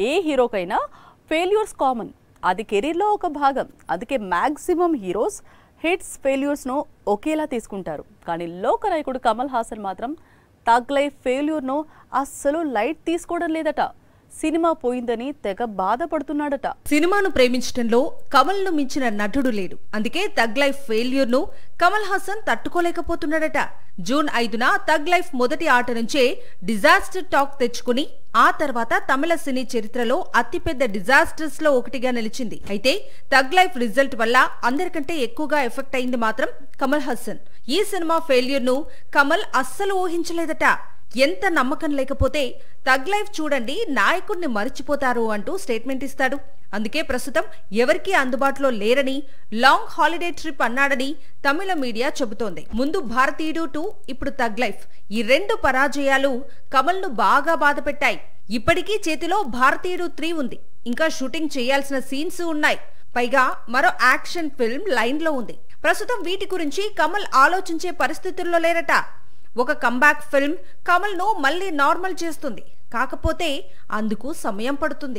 ఏ హీరోకైనా failures common, అది కెరీర్లో ఒక భాగం. అందుకే మ్యాక్సిమం హీరోస్ హిట్స్ ఫెయిల్యూర్స్ను ఒకేలా తీసుకుంటారు. కానీ లోకనాయకుడు కమల్ హాసన్ మాత్రం తగ్ లైఫ్ ఫెయిల్యూర్ను అస్సలు లైట్ తీసుకోవడం లేదట. సినిమా పోయిందని తెగ బాధపడుతున్నాడట. సినిమాను ప్రేమించడంలో కమల్ ను మించిన నటుడు లేడు. అందుకే తగ్ లైఫ్ ఫెయిల్యూర్ ను కమల్ హాసన్ తట్టుకోలేకపోతున్నాడట. జూన్ 5న తగ్ లైఫ్ మొదటి ఆట నుంచే డిజాస్టర్ టాక్ తెచ్చుకుని ఆ తర్వాత తమిళ సినీ చరిత్రలో అతిపెద్ద డిజాస్టర్స్ లో ఒకటిగా నిలిచింది. అయితే తగ్ లైఫ్ రిజల్ట్ వల్ల అందరికంటే ఎక్కువగా ఎఫెక్ట్ అయింది మాత్రం కమల్ హాసన్. ఈ సినిమా ఫెయిల్యూర్ ను కమల్ అస్సలు ఊహించలేదట. ఎంత నమ్మకం లేకపోతే తగ్ లైఫ్ చూడండి, నాయకుడిని మరిచిపోతారు అంటూ స్టేట్మెంట్ ఇస్తాడు. అందుకే ప్రస్తుతం ఎవరికీ అందుబాటులో లేరని, లాంగ్ హాలిడే ట్రిప్ అన్నాడని తమిళ మీడియా చెబుతోంది. ముందు భారతీయుడు 2, ఇప్పుడు తగ్ లైఫ్, ఈ 2 పరాజయాలు కమల్ ను బాగా బాధపెట్టాయి. ఇప్పటికీ చేతిలో భారతీయుడు 3 ఉంది. ఇంకా షూటింగ్ చేయాల్సిన సీన్స్ ఉన్నాయి. పైగా మరో యాక్షన్ ఫిల్మ్ లైన్ లో ఉంది. ప్రస్తుతం వీటి గురించి కమల్ ఆలోచించే పరిస్థితుల్లో లేరట. ఒక కంబ్యాక్ ఫిల్మ్ కమల్ ను మళ్లీ నార్మల్ చేస్తుంది. కాకపోతే అందుకు సమయం పడుతుంది.